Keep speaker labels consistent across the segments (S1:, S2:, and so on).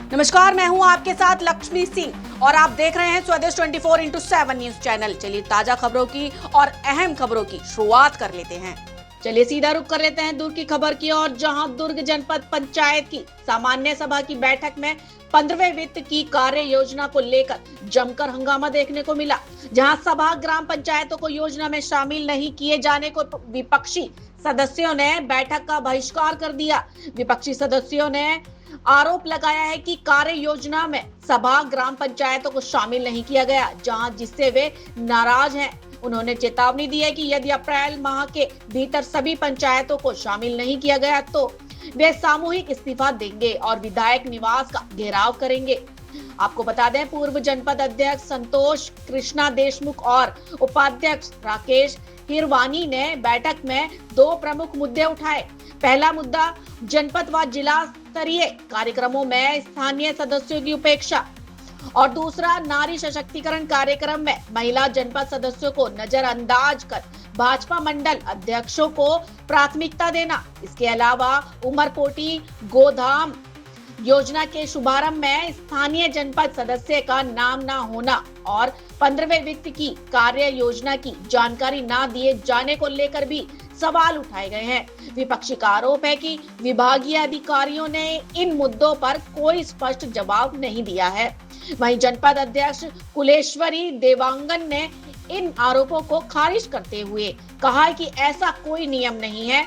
S1: नमस्कार, मैं हूं आपके साथ लक्ष्मी सिंह और आप देख रहे हैं स्वदेश 24x7 न्यूज चैनल। चलिए ताजा खबरों की और अहम खबरों की शुरुआत कर लेते हैं। चलिए सीधा रुख कर लेते हैं दुर्ग की खबर की ओर, जहां दुर्ग जनपद पंचायत की सामान्य सभा की बैठक में 15वें वित्त की कार्य योजना को लेकर जमकर हंगामा देखने को मिला। जहां सभा ग्राम पंचायतों को योजना में शामिल नहीं किए जाने को विपक्षी सदस्यों ने बैठक का बहिष्कार कर दिया। विपक्षी सदस्यों ने आरोप लगाया है कि कार्य योजना में सभा ग्राम पंचायतों को शामिल नहीं किया गया, जहां जिससे वे नाराज हैं। उन्होंने चेतावनी दी है कि यदि अप्रैल माह के भीतर सभी पंचायतों को शामिल नहीं किया गया तो वे सामूहिक इस्तीफा देंगे और विधायक निवास का घेराव करेंगे। आपको बता दें, पूर्व जनपद अध्यक्ष संतोष कृष्णा देशमुख और उपाध्यक्ष राकेश हिरवानी ने बैठक में 2 प्रमुख मुद्दे उठाए। पहला मुद्दा जनपद व जिला स्तरीय कार्यक्रमों में स्थानीय सदस्यों की उपेक्षा और दूसरा नारी सशक्तिकरण कार्यक्रम में महिला जनपद सदस्यों को नजरअंदाज कर भाजपा मंडल अध्यक्षों को प्राथमिकता देना। इसके अलावा उमरपोटी गोधाम योजना के शुभारंभ में स्थानीय जनपद सदस्य का नाम न होना और 15वें वित्त की कार्य योजना की जानकारी न दिए जाने को लेकर भी सवाल उठाए गए हैं। विपक्षी का आरोप है कि विभागीय अधिकारियों ने इन मुद्दों पर कोई स्पष्ट जवाब नहीं दिया है। वहीं जनपद अध्यक्ष कुलेश्वरी देवांगन ने इन आरोपों को खारिज करते हुए कहा है कि ऐसा कोई नियम नहीं है।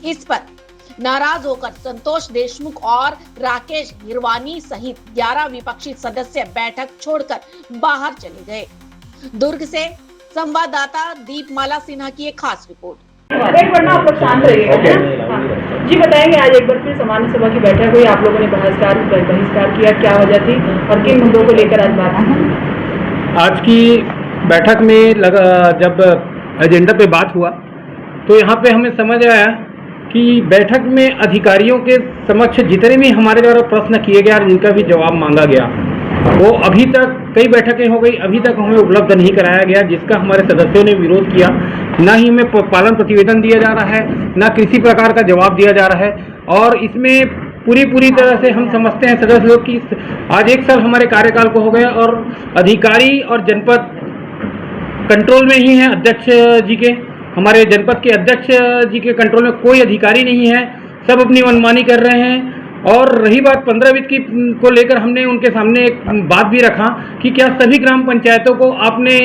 S1: इस पर नाराज होकर संतोष देशमुख और राकेश हिरवानी सहित 11 विपक्षी सदस्य बैठक छोड़कर बाहर चले गए। दुर्ग से संवाददाता दीपमाला सिन्हा की एक खास रिपोर्ट।
S2: एक बार ना आप लोग शांत रहिएगा। हाँ। जी बताएंगे, आज एक बार फिर सामान्य सभा की बैठक हुई, आप लोगों ने बहिष्कार किया, क्या वजह थी और किन मुद्दों को लेकर आज बात हुई?
S3: आज की बैठक में जब एजेंडा पे बात हुआ तो यहाँ पे हमें समझ आया कि बैठक में अधिकारियों के समक्ष जितने भी हमारे द्वारा प्रश्न किए गए और जिनका भी जवाब मांगा गया वो अभी तक कई बैठकें हो गई, अभी तक हमें उपलब्ध नहीं कराया गया, जिसका हमारे सदस्यों ने विरोध किया। ना ही हमें पालन प्रतिवेदन दिया जा रहा है, ना किसी प्रकार का जवाब दिया जा रहा है। और इसमें पूरी तरह से हम समझते हैं सदस्य लोग कि आज 1 साल हमारे कार्यकाल को हो गया और अधिकारी और जनपद कंट्रोल में ही है। अध्यक्ष जी के, हमारे जनपद के अध्यक्ष जी के कंट्रोल में कोई अधिकारी नहीं है, सब अपनी मनमानी कर रहे हैं। और रही बात 15 वित्त की को लेकर, हमने उनके सामने एक बात भी रखा कि क्या सभी ग्राम पंचायतों को आपने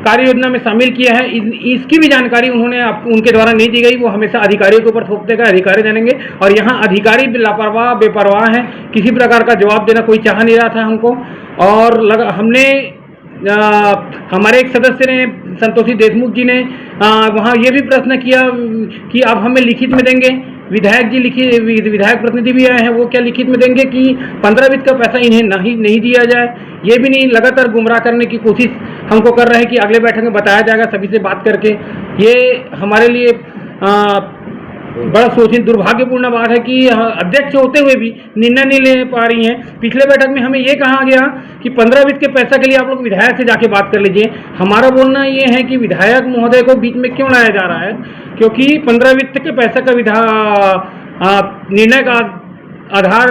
S3: कार्य योजना में शामिल किया है। इसकी भी जानकारी उन्होंने उनके द्वारा नहीं दी गई। वो हमेशा अधिकारियों के ऊपर थोपते गए, अधिकारी जानेंगे, और यहाँ अधिकारी लापरवाह बेपरवाह हैं, किसी प्रकार का जवाब देना कोई चाह नहीं रहा था हमको। और हमने हमारे एक सदस्य ने, संतोषी देशमुख जी ने वहाँ ये भी प्रश्न किया कि आप हमें लिखित में देंगे। विधायक जी विधायक प्रतिनिधि भी आए हैं, वो क्या लिखित में देंगे कि 15 वित्त का पैसा इन्हें नहीं दिया जाए। ये भी नहीं, लगातार गुमराह करने की कोशिश हमको कर रहे हैं कि अगले बैठक में बताया जाएगा सभी से बात करके। ये हमारे लिए बड़ा सोचनीय दुर्भाग्यपूर्ण बात है कि अध्यक्ष होते हुए भी निर्णय नहीं ले पा रही हैं। पिछले बैठक में हमें ये कहा गया कि 15 वित्त के पैसा के लिए आप लोग विधायक से जाके बात कर लीजिए। हमारा बोलना ये है कि विधायक महोदय को बीच में क्यों लाया जा रहा है, क्योंकि 15 वित्त के पैसा का निर्णय का आधार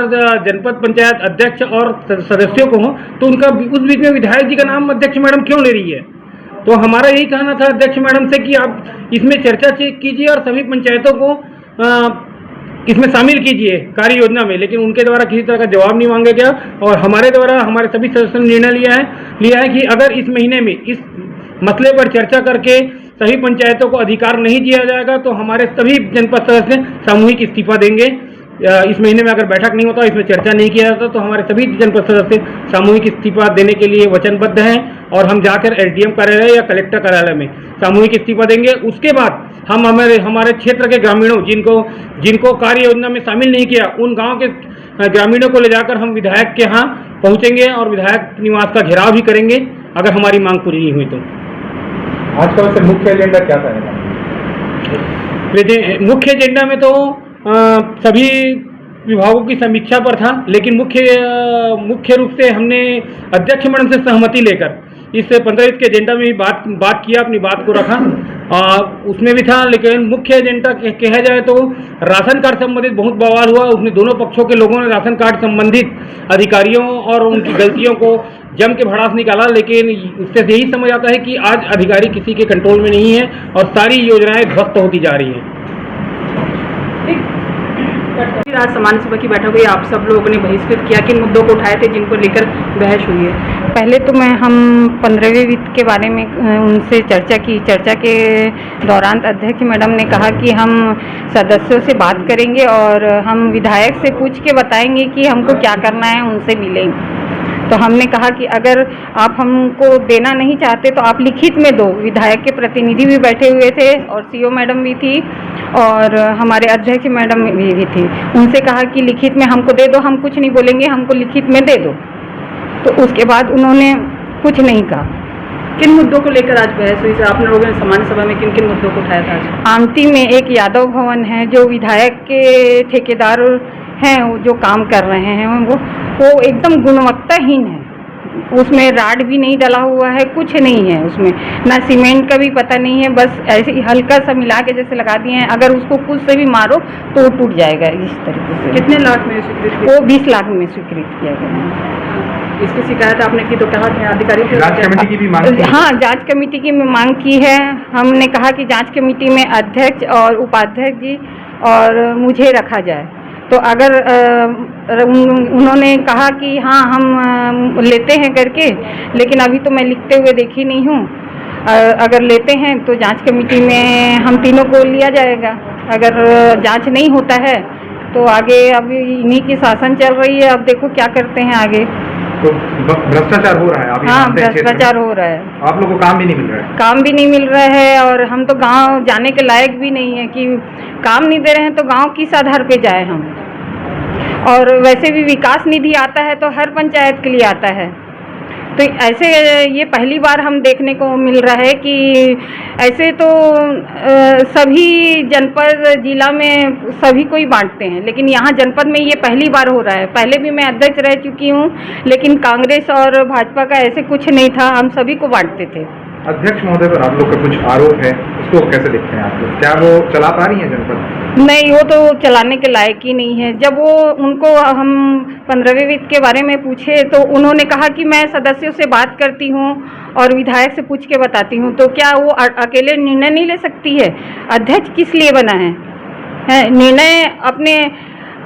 S3: जनपद पंचायत अध्यक्ष और सदस्यों को हो, तो उनका उस बीच में विधायक जी का नाम अध्यक्ष मैडम क्यों ले रही है। तो हमारा यही कहना था अध्यक्ष मैडम से कि आप इसमें चर्चा कीजिए और सभी पंचायतों को इसमें शामिल कीजिए कार्य योजना में। लेकिन उनके द्वारा किसी तरह का जवाब नहीं मांगा गया और हमारे द्वारा हमारे सभी सदस्यों ने निर्णय लिया है कि अगर इस महीने में इस मसले पर चर्चा करके सभी पंचायतों को अधिकार नहीं दिया जाएगा तो हमारे सभी जनपद सदस्य सामूहिक इस्तीफा देंगे। इस महीने में अगर बैठक नहीं होता, इसमें चर्चा नहीं किया जाता, तो हमारे सभी जनपद सदस्य सामूहिक इस्तीफा देने के लिए वचनबद्ध हैं और हम जाकर एसडीएम कार्यालय या कलेक्टर कार्यालय में सामूहिक इस्तीफा देंगे। उसके बाद हम हमारे क्षेत्र के ग्रामीणों जिनको कार्य योजना में शामिल नहीं किया, उन गाँव के ग्रामीणों को ले जाकर हम विधायक के यहाँ पहुँचेंगे और विधायक निवास का घेराव भी करेंगे अगर हमारी मांग पूरी नहीं हुई तो।
S4: आज का वैसे मुख्य एजेंडा क्या था?
S3: मुख्य एजेंडा में तो सभी विभागों की समीक्षा पर था, लेकिन मुख्य रूप से हमने अध्यक्ष मैडम से सहमति लेकर इस 15 के एजेंडा में भी बात किया, अपनी बात को रखा, उसमें भी था। लेकिन मुख्य एजेंडा कहा जाए तो राशन कार्ड संबंधित बहुत बवाल हुआ। उसमें दोनों पक्षों के लोगों ने राशन कार्ड संबंधित अधिकारियों और उनकी गलतियों को जम के भड़ास निकाला। लेकिन उससे यही समझ आता है कि आज अधिकारी किसी के कंट्रोल में नहीं है और सारी योजनाएं ध्वस्त होती जा रही हैं।
S2: आज सामान्य सभा की बैठक हुई, आप सब लोगों ने बहिष्कृत किया, किन मुद्दों को उठाए थे जिनको लेकर बहस हुई है?
S5: पहले तो हम 15वें वित्त के बारे में उनसे चर्चा की। चर्चा के दौरान अध्यक्ष मैडम ने कहा कि हम सदस्यों से बात करेंगे और हम विधायक से पूछ के बताएंगे कि हमको क्या करना है, उनसे मिलेंगे। तो हमने कहा कि अगर आप हमको देना नहीं चाहते तो आप लिखित में दो। विधायक के प्रतिनिधि भी बैठे हुए थे और सीओ मैडम भी थी और हमारे अध्यक्ष मैडम भी थी। उनसे कहा कि लिखित में हमको दे दो, हम कुछ नहीं बोलेंगे, हमको लिखित में दे दो। तो उसके बाद उन्होंने कुछ नहीं कहा।
S2: किन मुद्दों को लेकर आज बहस हुई? आप लोगों ने सामान्य सभा में किन किन मुद्दों को उठाया था आज?
S5: आमती में एक यादव भवन है जो विधायक के ठेकेदार हैं, वो जो काम कर रहे हैं वो एकदम गुणवत्ताहीन है। उसमें राड भी नहीं डला हुआ है, कुछ नहीं है उसमें, ना सीमेंट का भी पता नहीं है, बस ऐसे ही हल्का सा मिला के जैसे लगा दिए हैं। अगर उसको कुछ से भी मारो तो वो टूट जाएगा इस तरीके से।
S2: कितने लाख में स्वीकृत?
S5: वो 20 लाख में स्वीकृत किया गया है।
S2: इसकी शिकायत आपने की तो कहा कि अधिकारियों के
S4: जांच कमेटी की भी मांग की?
S5: हाँ, जांच कमेटी की मांग की है। हमने कहा कि जांच कमेटी में अध्यक्ष और उपाध्यक्ष जी और मुझे रखा जाए। तो अगर उन्होंने कहा कि हाँ हम लेते हैं करके, लेकिन अभी तो मैं लिखते हुए देखी नहीं हूँ। अगर लेते हैं तो जांच कमेटी में हम तीनों को लिया जाएगा। अगर जांच नहीं होता है तो आगे अभी इन्हीं की शासन चल रही है, अब देखो क्या करते हैं आगे।
S4: तो भ्रष्टाचार हो रहा है?
S5: हाँ, भ्रष्टाचार हो रहा है।
S4: आप लोगों को काम भी नहीं मिल रहा है?
S5: काम भी नहीं मिल रहा है और हम तो गांव जाने के लायक भी नहीं है कि काम नहीं दे रहे हैं तो गांव किस आधार पे जाए हम। और वैसे भी विकास निधि आता है तो हर पंचायत के लिए आता है। तो ऐसे ये पहली बार हम देखने को मिल रहा है कि ऐसे तो सभी जनपद जिला में सभी को ही बांटते हैं, लेकिन यहाँ जनपद में ये पहली बार हो रहा है। पहले भी मैं अध्यक्ष रह चुकी हूँ, लेकिन कांग्रेस और भाजपा का ऐसे कुछ नहीं था, हम सभी को बांटते थे।
S4: अध्यक्ष महोदय पर आप लोग का कुछ आरोप है, उसको कैसे देखते हैं आप लोग? क्या वो चला पा रही हैं जनपद?
S5: नहीं, वो तो चलाने के लायक ही नहीं है। जब वो उनको हम 15वें वित्त के बारे में पूछे तो उन्होंने कहा कि मैं सदस्यों से बात करती हूँ और विधायक से पूछ के बताती हूँ। तो क्या वो अकेले निर्णय नहीं ले सकती है? अध्यक्ष किस लिए बना है? निर्णय अपने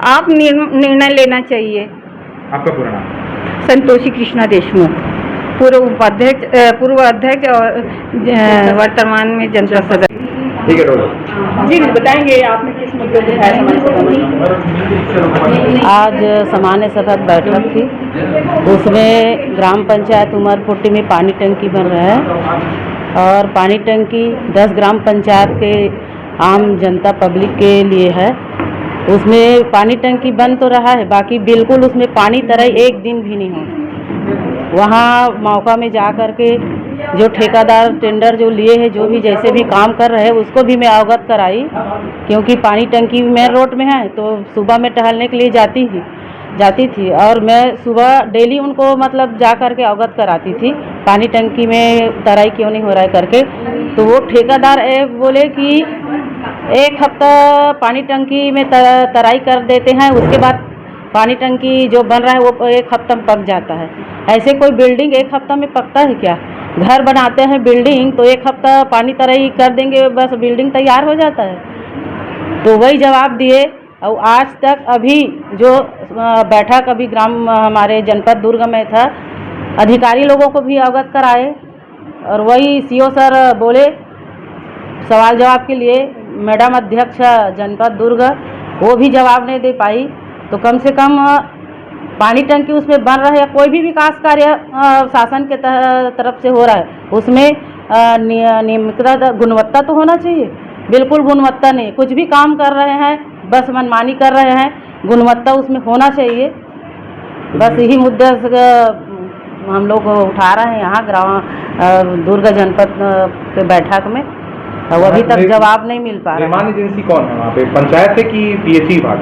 S5: आप निर्णय लेना चाहिए।
S4: आपका पूरा नाम?
S5: संतोषी कृष्णा देशमुख, पूर्व अध्यक्ष और वर्तमान में जनता सदस्य।
S4: ठीक है,
S2: जी बताएंगे आपने किस मुद्दे को उठाया सामान्य सभा में?
S6: आज सामान्य सभा बैठक थी, उसमें ग्राम पंचायत उमरपुट्टी में पानी टंकी बन रहा है और पानी टंकी 10 ग्राम पंचायत के आम जनता पब्लिक के लिए है। उसमें पानी टंकी बन तो रहा है, बाकी बिल्कुल उसमें पानी तरह एक दिन भी नहीं हो। वहाँ मौका में जा कर के जो ठेकेदार टेंडर जो लिए हैं, जो भी जैसे भी काम कर रहे हैं, उसको भी मैं अवगत कराई, क्योंकि पानी टंकी मेन रोड में है तो सुबह में टहलने के लिए जाती थी और मैं सुबह डेली उनको मतलब जा कर के अवगत कराती थी पानी टंकी में तराई क्यों नहीं हो रहा है करके। तो वो ठेकेदार बोले कि 1 हफ्ता पानी टंकी में तराई कर देते हैं, उसके बाद पानी टंकी जो बन रहा है वो 1 हफ्ता में पक जाता है। ऐसे कोई बिल्डिंग 1 हफ्ता में पकता है क्या? घर बनाते हैं बिल्डिंग तो 1 हफ्ता पानी तराई कर देंगे, बस बिल्डिंग तैयार हो जाता है। तो वही जवाब दिए। और आज तक अभी जो बैठक अभी ग्राम हमारे जनपद दुर्ग में था, अधिकारी लोगों को भी अवगत कराए और वही सीओ सर बोले सवाल जवाब के लिए, मैडम अध्यक्ष जनपद दुर्ग वो भी जवाब नहीं दे पाई। तो कम से कम पानी टंकी उसमें बन रहा है, कोई भी विकास कार्य शासन के तरफ से हो रहा है, उसमें नियमितता गुणवत्ता तो होना चाहिए। बिल्कुल गुणवत्ता नहीं, कुछ भी काम कर रहे हैं बस मनमानी कर रहे हैं, गुणवत्ता उसमें होना चाहिए। बस यही मुद्दा हम लोग उठा रहे हैं यहाँ ग्राम दुर्ग जनपद के बैठक में, और अभी तक जवाब नहीं मिल पा रहा।
S4: निर्माण एजेंसी कौन है वहाँ पे? पंचायत है कि पीएचई विभाग?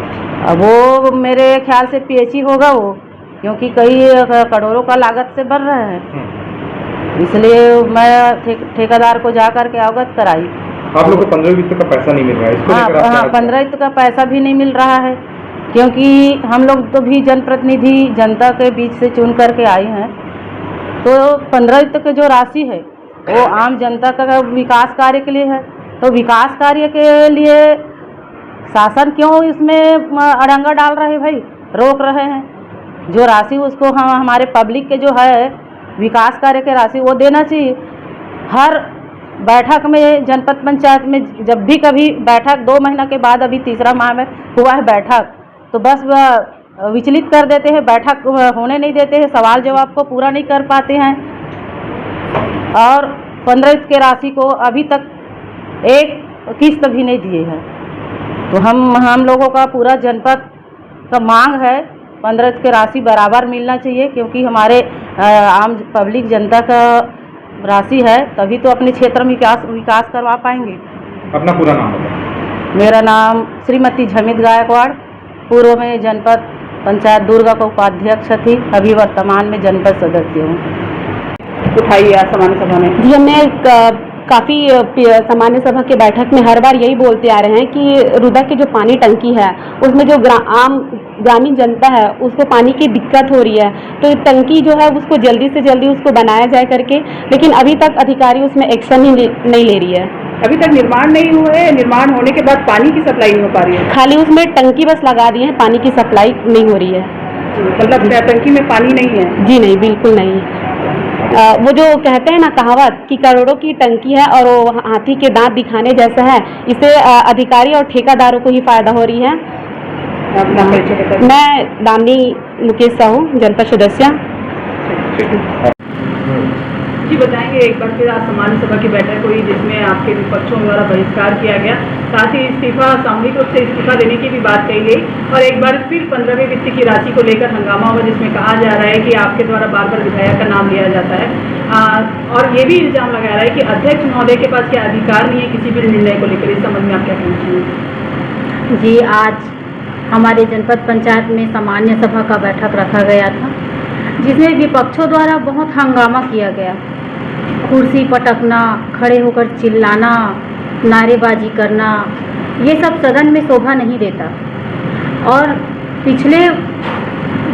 S6: वो मेरे ख्याल से पीएचई होगा वो, क्योंकि कई करोड़ों का लागत से बन रहा है। इसलिए मैं ठेकेदार को जा कर के अवगत कराई।
S4: आप लोग को 15 वित्त का पैसा नहीं मिल रहा है, इसको लेकर आप
S6: हाँ,
S4: क्या-
S6: 15 वित्त का पैसा भी नहीं मिल रहा है, क्योंकि हम लोग तो भी जनप्रतिनिधि जनता के बीच से चुन करके आए हैं। तो 15 वित्त की जो राशि है वो आम जनता का विकास कार्य के लिए है। तो विकास कार्य के लिए शासन क्यों इसमें अड़ंगा डाल रहे भाई, रोक रहे हैं? जो राशि उसको हम हमारे पब्लिक के जो है विकास कार्य के राशि वो देना चाहिए। हर बैठक में जनपद पंचायत में जब भी कभी बैठक 2 महीना के बाद अभी तीसरा माह में हुआ है बैठक, तो बस विचलित कर देते हैं, बैठक होने नहीं देते हैं, सवाल जवाब को पूरा नहीं कर पाते हैं। और 15 के राशि को अभी तक एक किस्त भी नहीं दिए हैं। तो हम लोगों का पूरा जनपद का मांग है 15 के राशि बराबर मिलना चाहिए, क्योंकि हमारे आम पब्लिक जनता का राशि है, तभी तो अपने क्षेत्र में विकास करवा पाएंगे।
S4: अपना पूरा नाम बताएं।
S6: मेरा नाम श्रीमती झमित गायकवाड़, पूर्व में जनपद पंचायत दुर्गा का उपाध्यक्ष थी, अभी वर्तमान में जनपद सदस्य हूँ।
S2: उठाई आज सामान्य सभा में।
S7: जी, हमने काफ़ी सामान्य सभा के बैठक में हर बार यही बोलते आ रहे हैं कि रुदा की जो पानी टंकी है उसमें जो आम ग्रामीण जनता है उसको पानी की दिक्कत हो रही है, तो टंकी जो है उसको जल्दी से जल्दी उसको बनाया जाए करके, लेकिन अभी तक अधिकारी उसमें एक्शन ही नहीं ले रही है।
S2: अभी तक निर्माण नहीं हुआ है, निर्माण होने के बाद पानी की सप्लाई नहीं हो पा रही है।
S7: खाली उसमें टंकी बस लगा दी है, पानी की सप्लाई नहीं हो रही है।
S2: मतलब टंकी में पानी नहीं है?
S7: जी नहीं, बिल्कुल नहीं है। वो जो कहते हैं ना कहावत कि करोड़ों की टंकी है और वो हाथी के दांत दिखाने जैसा है, इससे अधिकारी और ठेकेदारों को ही फायदा हो रही है।
S2: अपना परिचय बताइए।
S7: मैं दामिनी मुकेश साहू, जनपद सदस्य।
S2: जी बताएंगे, एक बार फिर आज सामान्य सभा की बैठक हुई जिसमें आपके विपक्षों द्वारा बहिष्कार किया गया, साथ ही इस्तीफा सामूहिक रूप से इस्तीफा देने की भी बात कही गई, और एक बार फिर 15वें वित्त की राशि को लेकर हंगामा हुआ जिसमें कहा जा रहा है कि आपके द्वारा बार बार विधायक का नाम लिया जाता है, और ये भी इल्जाम लगाया रहा है कि अध्यक्ष महोदय के पास क्या अधिकार नहीं है किसी भी निर्णय को लेकर। इस संबंध में आप क्या कहना चाहेंगे?
S8: जी, आज हमारे जनपद पंचायत में सामान्य सभा का बैठक रखा गया था जिसमें विपक्षों द्वारा बहुत हंगामा किया गया। कुर्सी पटकना, खड़े होकर चिल्लाना, नारेबाजी करना, ये सब सदन में शोभा नहीं देता। और पिछले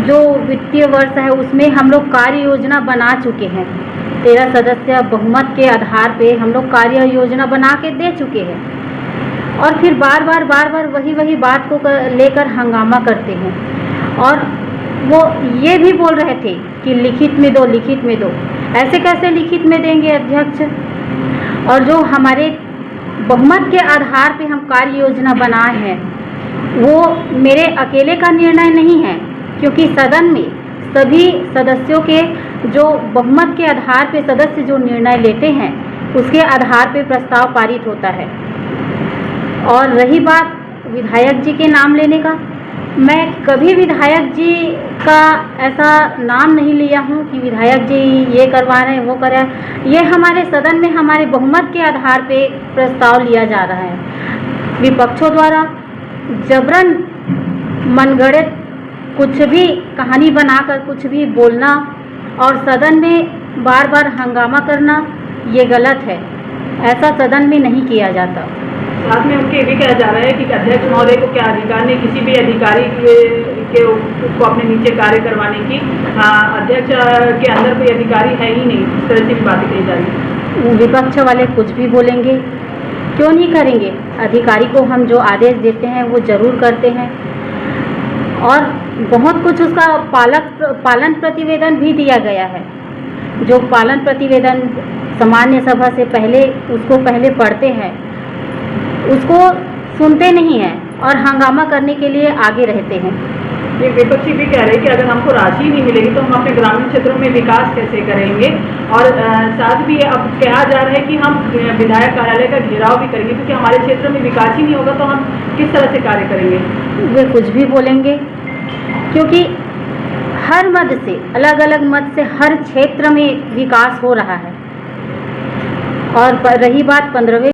S8: जो वित्तीय वर्ष है उसमें हम लोग कार्य योजना बना चुके हैं, 13 सदस्य बहुमत के आधार पे हम लोग कार्य योजना बना के दे चुके हैं, और फिर बार बार वही बात को लेकर हंगामा करते हैं। और वो ये भी बोल रहे थे कि लिखित में दो। ऐसे कैसे लिखित में देंगे अध्यक्ष? और जो हमारे बहुमत के आधार पे हम कार्य योजना बनाए हैं वो मेरे अकेले का निर्णय नहीं है, क्योंकि सदन में सभी सदस्यों के जो बहुमत के आधार पे सदस्य जो निर्णय लेते हैं उसके आधार पे प्रस्ताव पारित होता है। और रही बात विधायक जी के नाम लेने का, मैं कभी विधायक जी का ऐसा नाम नहीं लिया हूँ कि विधायक जी ये करवा रहे हैं वो कर रहे हैं। ये हमारे सदन में हमारे बहुमत के आधार पे प्रस्ताव लिया जा रहा है। विपक्षों द्वारा जबरन मनगढ़ंत कुछ भी कहानी बनाकर कुछ भी बोलना और सदन में बार बार हंगामा करना ये गलत है, ऐसा सदन में नहीं किया जाता।
S2: साथ में उनके ये भी कहा जा रहा है कि अध्यक्ष महोदय को क्या अधिकार नहीं किसी भी अधिकारी के को अपने नीचे कार्य करवाने की, अध्यक्ष के अंदर कोई अधिकारी है ही नहीं, इस तरह से भी बातें कही जा रही है।
S8: विपक्ष वाले कुछ भी बोलेंगे, क्यों नहीं करेंगे? अधिकारी को हम जो आदेश देते हैं वो जरूर करते हैं, और बहुत कुछ उसका पालन प्रतिवेदन भी दिया गया है। जो पालन प्रतिवेदन सामान्य सभा से पहले उसको पहले पढ़ते हैं, उसको सुनते नहीं हैं और हंगामा करने के लिए आगे रहते हैं।
S2: ये विपक्षी भी कह रहे हैं कि अगर हमको राशि नहीं मिलेगी तो हम अपने ग्रामीण क्षेत्रों में विकास कैसे करेंगे, और साथ भी अब कहा जा रहा है कि हम विधायक कार्यालय का घेराव भी करेंगे, क्योंकि हमारे क्षेत्र में विकास ही नहीं होगा तो हम किस तरह से कार्य करेंगे।
S8: वे कुछ भी बोलेंगे, क्योंकि हर मद से अलग अलग मद से हर क्षेत्र में विकास हो रहा है। और रही बात 15वें